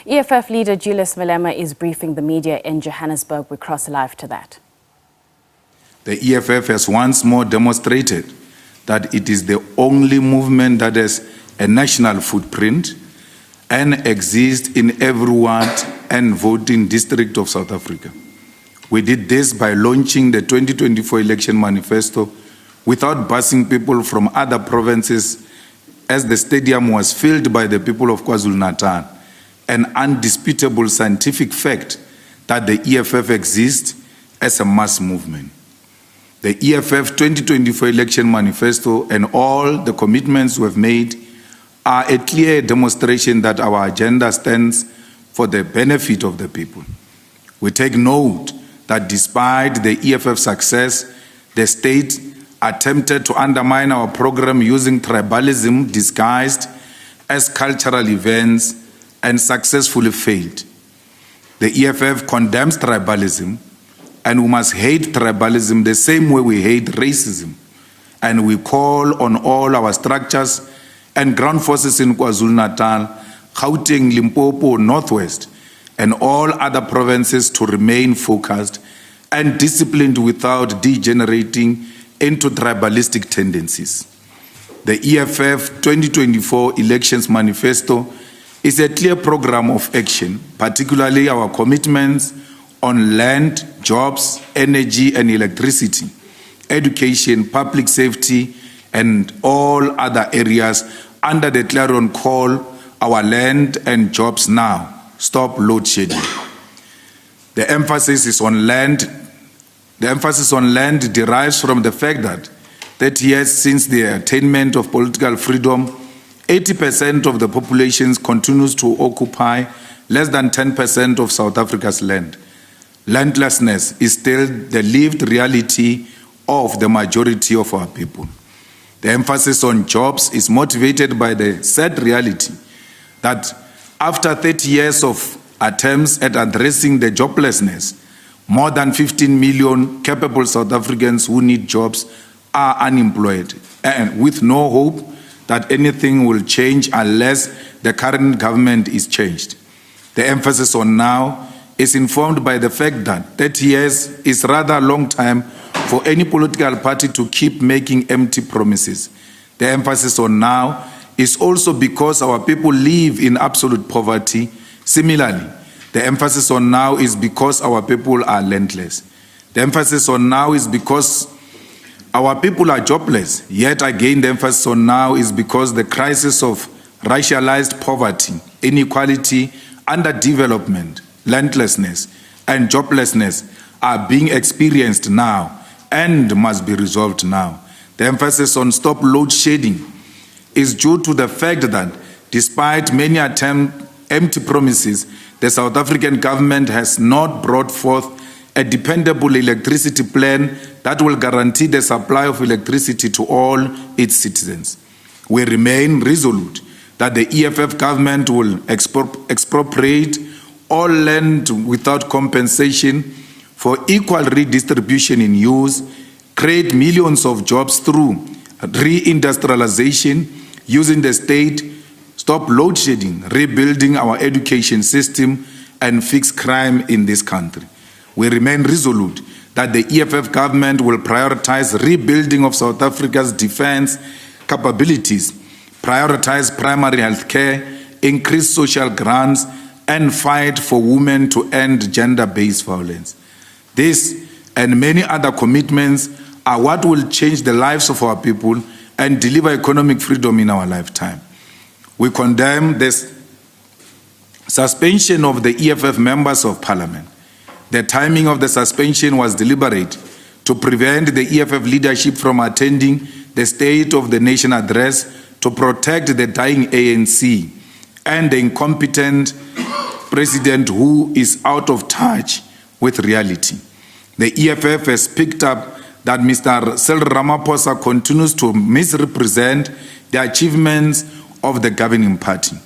EFF leader Julius Malema is briefing the media in Johannesburg. We cross live to that. The EFF has once more demonstrated that it is the only movement that has a national footprint and exists in every ward and voting district of South Africa. We did this by launching the 2024 election manifesto without busing people from other provinces, as the stadium was filled by the people of KwaZulu-Natal, an undisputable scientific fact that the EFF exists as a mass movement. The EFF 2024 election manifesto and all the commitments we have made are a clear demonstration that our agenda stands for the benefit of the people. We take note that despite the EFF success, the state attempted to undermine our program using tribalism disguised as cultural events and successfully failed. The EFF condemns tribalism, and we must hate tribalism the same way we hate racism. And we call on all our structures and ground forces in KwaZulu-Natal, Gauteng, Limpopo, Northwest, and all other provinces to remain focused and disciplined without degenerating into tribalistic tendencies. The EFF 2024 Elections Manifesto is a clear program of action, particularly our commitments on land, jobs, energy and electricity, education, public safety, and all other areas under the clarion call, our land and jobs now, stop load shedding. The emphasis on land derives from the fact that 30 years since the attainment of political freedom, 80% of the population continues to occupy less than 10% of South Africa's land. Landlessness is still the lived reality of the majority of our people. The emphasis on jobs is motivated by the sad reality that after 30 years of attempts at addressing the joblessness, more than 15 million capable South Africans who need jobs are unemployed, and with no hope that anything will change unless the current government is changed. The emphasis on now is informed by the fact that 30 years is rather a long time for any political party to keep making empty promises. The emphasis on now is also because our people live in absolute poverty. Similarly, the emphasis on now is because our people are landless. The emphasis on now is because our people are jobless. Yet again, the emphasis on now is because the crisis of racialized poverty, inequality, underdevelopment, landlessness, and joblessness are being experienced now and must be resolved now. The emphasis on stop load shedding is due to the fact that despite many empty promises, the South African government has not brought forth a dependable electricity plan that will guarantee the supply of electricity to all its citizens. We remain resolute that the EFF government will expropriate all land without compensation for equal redistribution in use, create millions of jobs through reindustrialization, using the state, stop load shedding, rebuilding our education system, and fix crime in this country. We remain resolute that the EFF government will prioritize rebuilding of South Africa's defense capabilities, prioritize primary health care, increase social grants, and fight for women to end gender-based violence. This and many other commitments are what will change the lives of our people and deliver economic freedom in our lifetime. We condemn this suspension of the EFF members of parliament. The timing of the suspension was deliberate to prevent the EFF leadership from attending the State of the Nation address to protect the dying ANC and the incompetent president who is out of touch with reality. The EFF has picked up that Mr. Cyril Ramaphosa continues to misrepresent the achievements of the governing party.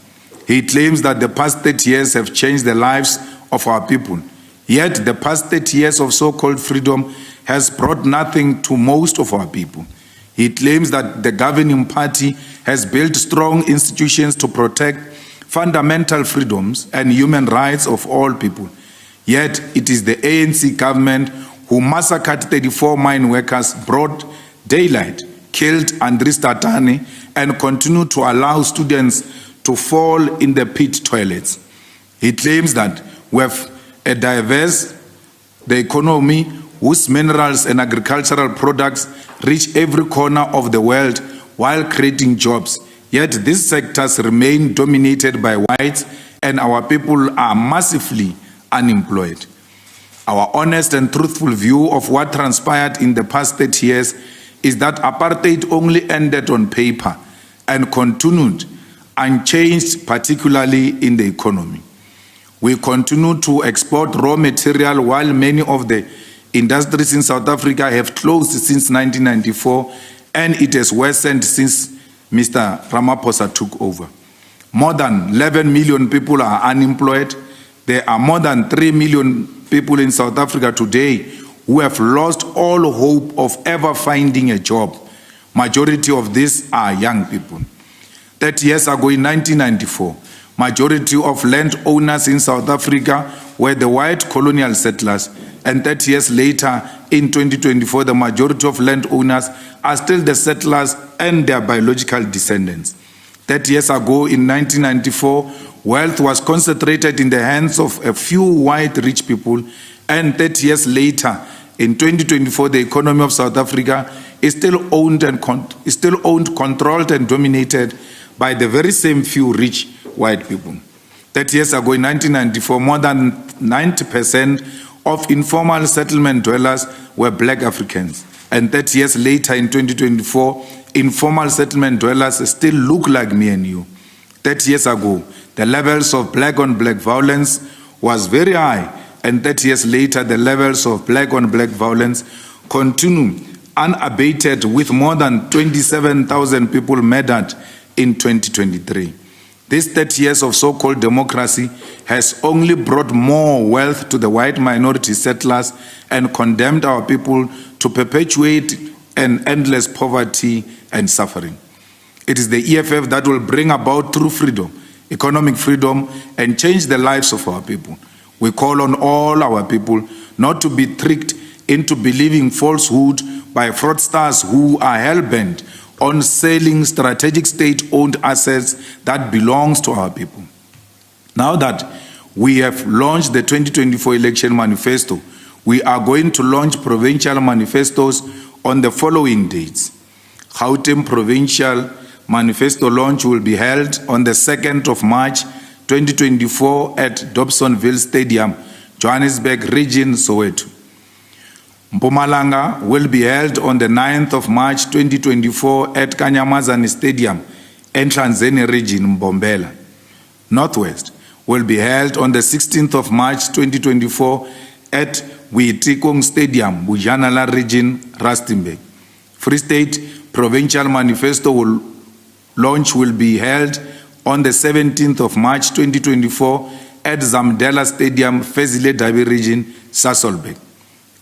He claims that the past 30 years have changed the lives of our people. Yet the past 30 years of so-called freedom has brought nothing to most of our people. He claims that the governing party has built strong institutions to protect fundamental freedoms and human rights of all people. Yet it is the ANC government who massacred 34 mine workers, broad daylight, killed Andries Tatane, and continue to allow students to fall in the pit toilets. He claims that we have a diverse economy whose minerals and agricultural products reach every corner of the world while creating jobs. Yet these sectors remain dominated by whites and our people are massively unemployed. Our honest and truthful view of what transpired in the past 30 years is that apartheid only ended on paper and continued unchanged, particularly in the economy. We continue to export raw material while many of the industries in South Africa have closed since 1994, and it has worsened since Mr. Ramaphosa took over. More than 11 million people are unemployed. There are more than 3 million people in South Africa today who have lost all hope of ever finding a job. Majority of these are young people. 30 years ago in 1994, majority of landowners in South Africa were the white colonial settlers, and 30 years later in 2024, the majority of landowners are still the settlers and their biological descendants. 30 years ago in 1994, wealth was concentrated in the hands of a few white rich people, and 30 years later in 2024, the economy of South Africa is still owned, controlled, and dominated by the very same few rich white people. 30 years ago in 1994, more than 90% of informal settlement dwellers were black Africans. And 30 years later in 2024, informal settlement dwellers still look like me and you. 30 years ago, the levels of black-on-black violence was very high, and 30 years later, the levels of black-on-black violence continue unabated, with more than 27,000 people murdered in 2023. This 30 years of so-called democracy has only brought more wealth to the white minority settlers and condemned our people to perpetuate an endless poverty and suffering. It is the EFF that will bring about true freedom, economic freedom, and change the lives of our people. We call on all our people not to be tricked into believing falsehood by fraudsters who are hell-bent on selling strategic state-owned assets that belongs to our people. Now that we have launched the 2024 election manifesto, we are going to launch provincial manifestos on the following dates. Gauteng Provincial Manifesto launch will be held on the 2nd of March 2024 at Dobsonville Stadium, Johannesburg Region, Soweto. Mpumalanga will be held on the 9th of March 2024 at Kanyamazane Stadium, Enhlanzeni Region, Mbombela. Northwest will be held on the 16th of March 2024 at Uitikong Stadium, Bujanala Region, Rustenburg. Free State Provincial Manifesto launch will be held on the 17th of March 2024 at Zamdela Stadium, Fezile Dabi Region, Sasolburg.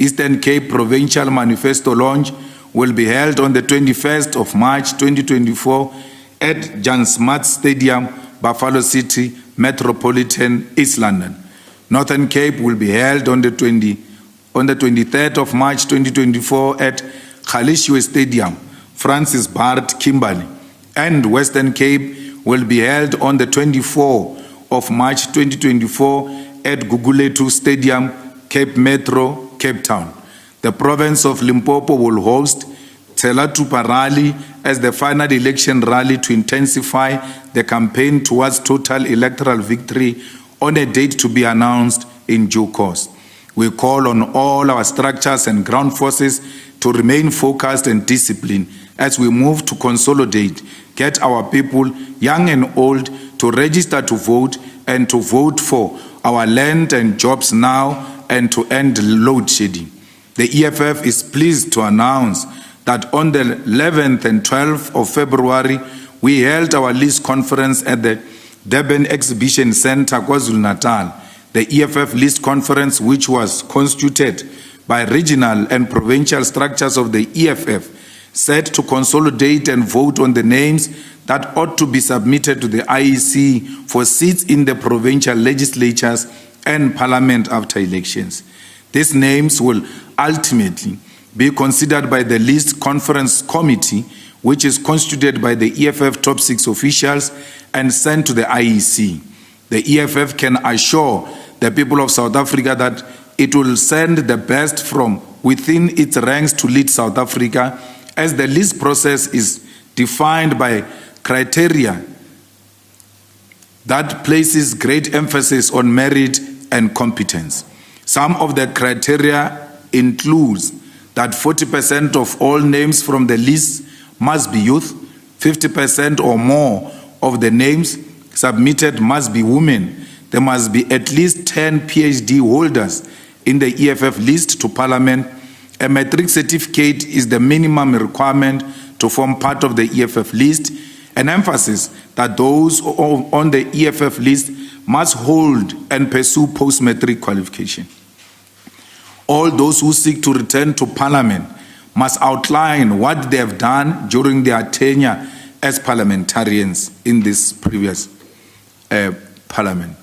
Eastern Cape Provincial Manifesto launch will be held on the 21st of March 2024 at Jan Smuts Stadium, Buffalo City, Metropolitan, East London. Northern Cape will be held on the 23rd of March 2024 at Kgalishwe Stadium, Francis Bart, Kimberley. And Western Cape will be held on the 24th of March 2024 at Guguletu Stadium, Cape Metro, Cape Town. The province of Limpopo will host Tselatupa Rally as the final election rally to intensify the campaign towards total electoral victory on a date to be announced in due course. We call on all our structures and ground forces to remain focused and disciplined as we move to consolidate, get our people, young and old, to register to vote and to vote for our land and jobs now and to end load shedding. The EFF is pleased to announce that on the 11th and 12th of February, we held our list conference at the Durban Exhibition Centre, KwaZulu-Natal. The EFF list conference, which was constituted by regional and provincial structures of the EFF, set to consolidate and vote on the names that ought to be submitted to the IEC for seats in the provincial legislatures and parliament after elections. These names will ultimately be considered by the list conference committee, which is constituted by the EFF top 6 officials and sent to the IEC. The EFF can assure the people of South Africa that it will send the best from within its ranks to lead South Africa, as the list process is defined by criteria that places great emphasis on merit and competence. Some of the criteria includes that 40% of all names from the list must be youth, 50% or more of the names submitted must be women. There must be at least 10 PhD holders in the EFF list to Parliament. A matric certificate is the minimum requirement to form part of the EFF list. An emphasis that those on the EFF list must hold and pursue post-matric qualification. All those who seek to return to Parliament must outline what they have done during their tenure as parliamentarians in this previous Parliament.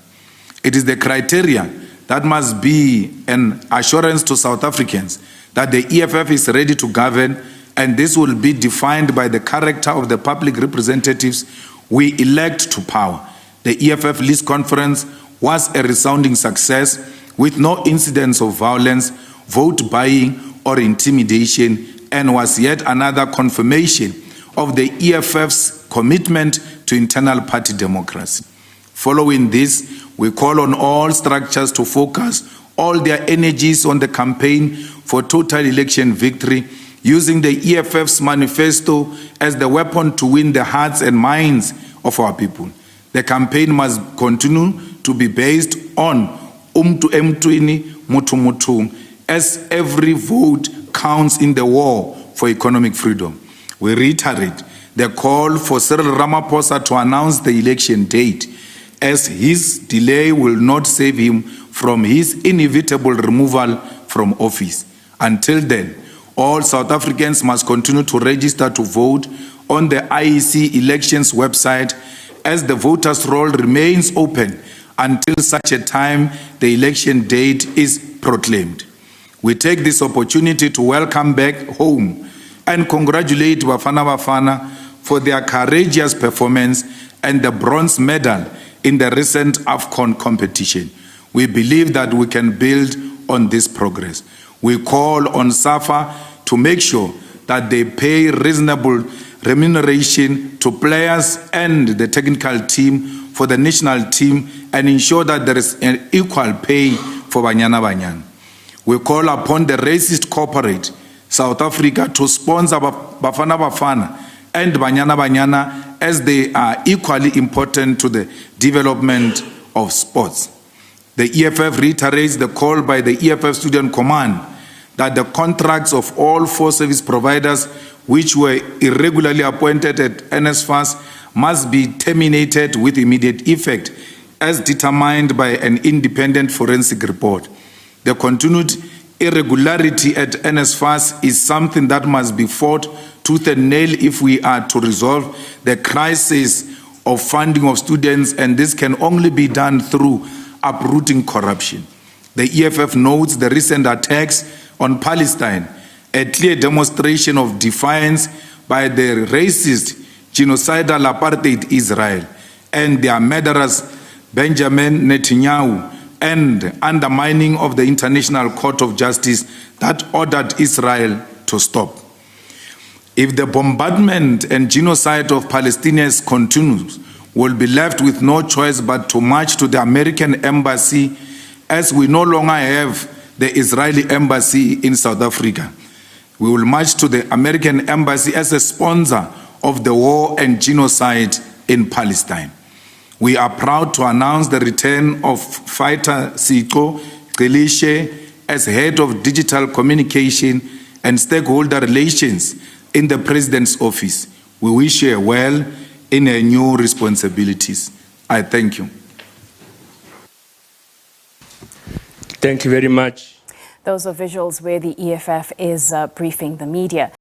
It is the criteria that must be an assurance to South Africans that the EFF is ready to govern, and this will be defined by the character of the public representatives we elect to power. The EFF list conference was a resounding success with no incidents of violence, vote buying, or intimidation, and was yet another confirmation of the EFF's commitment to internal party democracy. Following this, we call on all structures to focus all their energies on the campaign for total election victory, using the EFF's manifesto as the weapon to win the hearts and minds of our people. The campaign must continue to be based on umtu emtuini mutu mutu, as every vote counts in the war for economic freedom. We reiterate the call for Cyril Ramaphosa to announce the election date, as his delay will not save him from his inevitable removal from office. Until then, all South Africans must continue to register to vote on the IEC elections website, as the voters' roll remains open until such a time the election date is proclaimed. We take this opportunity to welcome back home and congratulate Bafana Bafana for their courageous performance and the bronze medal in the recent AFCON competition. We believe that we can build on this progress. We call on SAFA to make sure that they pay reasonable remuneration to players and the technical team for the national team, and ensure that there is an equal pay for Banyana Banyana. We call upon the racist corporate South Africa to sponsor Bafana Bafana and Banyana Banyana, as they are equally important to the development of sports. The EFF reiterates the call by the EFF Student Command that the contracts of all 4 service providers which were irregularly appointed at NSFAS must be terminated with immediate effect, as determined by an independent forensic report. The continued irregularity at NSFAS is something that must be fought tooth and nail if we are to resolve the crisis of funding of students, and this can only be done through uprooting corruption. The EFF notes the recent attacks on Palestine, a clear demonstration of defiance by the racist, genocidal apartheid Israel and their murderers Benjamin Netanyahu, and undermining of the International Court of Justice that ordered Israel to stop. If the bombardment and genocide of Palestinians continues, we'll be left with no choice but to march to the American embassy, as we no longer have the Israeli embassy in South Africa. We will march to the American embassy as a sponsor of the war and genocide in Palestine. We are proud to announce the return of fighter Siko Qilishe as head of digital communication and stakeholder relations in the President's office. We wish her well in her new responsibilities. I thank you. Thank you very much. Those are visuals where the EFF is briefing the media.